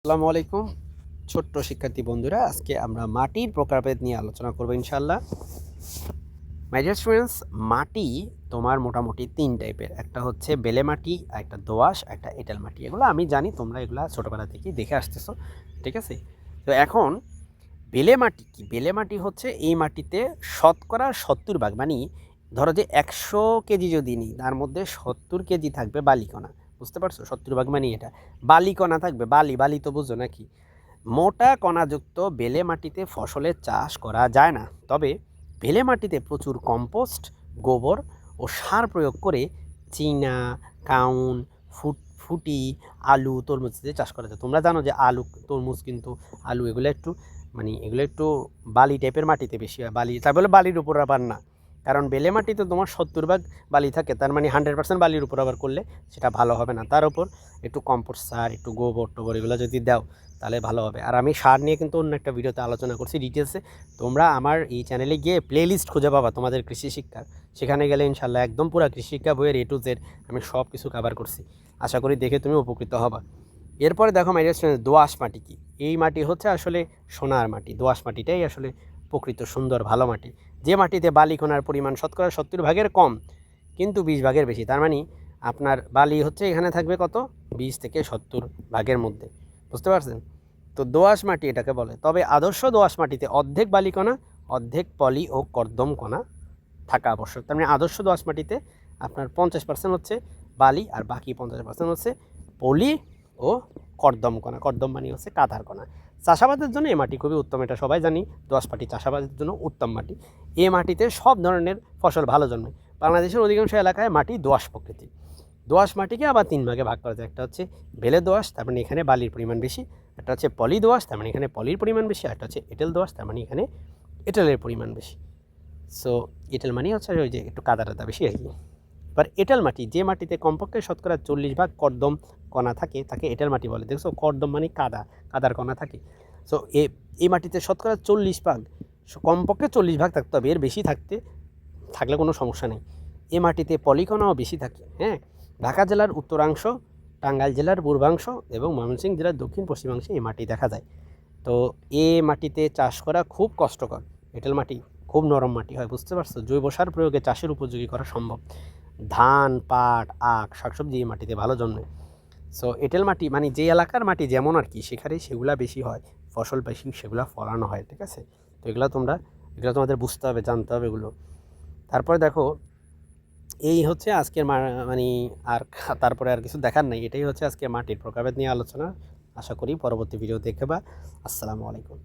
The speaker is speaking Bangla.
আসসালামু আলাইকুম ছোট্ট শিক্ষার্থী বন্ধুরা, আজকে আমরা মাটির প্রকারভেদ নিয়ে আলোচনা করব ইনশাআল্লাহ। মাই ডিয়ার স্টুডেন্টস, মাটি তোমার মোটামুটি তিন টাইপের, একটা হচ্ছে বেলে মাটি, একটা দোআঁশ, একটা এঁটেল মাটি। এগুলো আমি জানি, তোমরা এগুলো ছোটোবেলা থেকেই দেখে আসতেছো, ঠিক আছে? তো এখন বেলে মাটি কি? বেলে মাটি হচ্ছে এই মাটিতে শতকরা 70 ভাগ, মানে ধরো যে 100 কেজি যদি নিই, তার মধ্যে 70 কেজি থাকবে বালিকণা। বুঝতে পারছো? 70 ভাগ মানে এটা বালিকণা থাকবে। বালি বালি তো বুঝো নাকি? মোটা কণাযুক্ত বেলে মাটিতে ফসলের চাষ করা যায় না, তবে বেলে মাটিতে প্রচুর কম্পোস্ট, গোবর ও সার প্রয়োগ করে চীনা, কাউন, ফুটি, আলু, তরমুজতে চাষ করা যায়। তোমরা জানো যে আলু, তরমুজ, কিন্তু আলু এগুলো একটু এগুলো একটু বালি টাইপের মাটিতে বেশি হয়। বালি, তাই বলে বালির উপর আবার না, কারণ বেলে মাটিতে তোমার 70 ভাগ বালি থাকে, তার মানে 100% বালির উপর আবার করলে সেটা ভালো হবে না। তার উপর একটু কম্পোস্ট সার, একটু গোবর টোবর এগুলো যদি দাও তাহলে ভালো হবে। আর আমি সার নিয়ে কিন্তু অন্য একটা ভিডিওতে আলোচনা করছি ডিটেলসে। তোমরা আমার এই চ্যানেলে গিয়ে প্লেলিস্ট খুঁজে পাবা তোমাদের কৃষি শিক্ষার, সেখানে গেলে ইনশাল্লাহ একদম পুরো কৃষি শিক্ষা বইয়ের A to Z আমি সব কিছু কভার করছি। আশা করি দেখে তুমি উপকৃত হবা। এরপরে দেখো মাই ডিয়ার স্টুডেন্টস, দোআঁশ মাটি কি? এই মাটি হচ্ছে আসলে সোনার মাটি। দোআঁশ মাটিটাই আসলে প্রকৃত সুন্দর ভালো মাটি, যে মাটিতে বালিকণার পরিমাণ শতকরা 70 ভাগের কম কিন্তু 20 ভাগের বেশি। তার মানে আপনার বালি হচ্ছে এখানে থাকবে কত, 20 থেকে 70 ভাগের মধ্যে। বুঝতে পারছেন? তো দোআঁশ মাটি এটাকে বলে। তবে আদর্শ দোআঁশ মাটিতে অর্ধেক বালিকণা, অর্ধেক পলি ও কর্দম কণা থাকা আবশ্যক। তার মানে আদর্শ দোআঁশ মাটিতে আপনার 50% হচ্ছে বালি আর বাকি 50% হচ্ছে পলি ও কর্দম কণা। কর্দম মানে হচ্ছে কাদার কণা। চাষাবাদের জন্য এই মাটি খুবই উত্তম, এটা সবাই জানি। দোআঁশ মাটি চাষাবাদের জন্য উত্তম মাটি। এই মাটিতে সব ধরনের ফসল ভালো জন্মে। বাংলাদেশের অধিকাংশ এলাকায় মাটি দোআঁশ প্রকৃতির। দোআঁশ মাটিকে আবার 3 ভাগে ভাগ করা যায়। একটা হচ্ছে বেলে দোআঁশ, তার মানে এখানে বালির পরিমাণ বেশি। একটা হচ্ছে পলি দোআঁশ, তার মানে এখানে পলির পরিমাণ বেশি। একটা হচ্ছে এঁটেল দোআঁশ, তার মানে এখানে এঁটেলের পরিমাণ বেশি। সো এঁটেল মানে হচ্ছে ওই যে একটু কাদা টাদা বেশি আর কি। এবার এঁটেল মাটি, যে মাটিতে কমপক্ষে শতকরা 40 ভাগ কর্দম কণা থাকে তাকে এঁটেল মাটি বলে। দেখছো, কর্দম মানে কাদা, কাদার কণা থাকে। সো এই মাটিতে শতকরা 40 ভাগ, কমপক্ষে 40 ভাগ থাকতে হবে, এর বেশি থাকলে কোনো সমস্যা নেই। এ মাটিতে পলিকণাও বেশি থাকে। হ্যাঁ, ঢাকা জেলার উত্তরাংশ, টাঙ্গাইল জেলার পূর্বাংশ এবং ময়মনসিংহ জেলার দক্ষিণ পশ্চিমাংশে এই মাটি দেখা যায়। তো এ মাটিতে চাষ করা খুব কষ্টকর। এঁটেল মাটি খুব নরম মাটি হয়। বুঝতে পারছো? জৈব সার প্রয়োগে চাষের উপযোগী করা সম্ভব। ধান, পাট, আখ, শাকসবজি এই মাটিতে ভালো জন্মে। সো এঁটেল মাটি মানে যে এলাকার মাটি যেমন আর কি, সেখানে সেগুলা বেশি হয়, ফসল বেশি, সেগুলা ফলানো হয়। ঠিক আছে? তো এগুলো তোমাদের বুঝতে হবে, জানতে হবে এগুলো। তারপরে দেখো, এই হচ্ছে আজকের মানে আর তারপরে আর কিছু দেখার নাই। এটাই হচ্ছে আজকে মাটির প্রকারভেদ নিয়ে আলোচনা। আশা করি পরবর্তী ভিডিও দেখবা। আসসালামু আলাইকুম।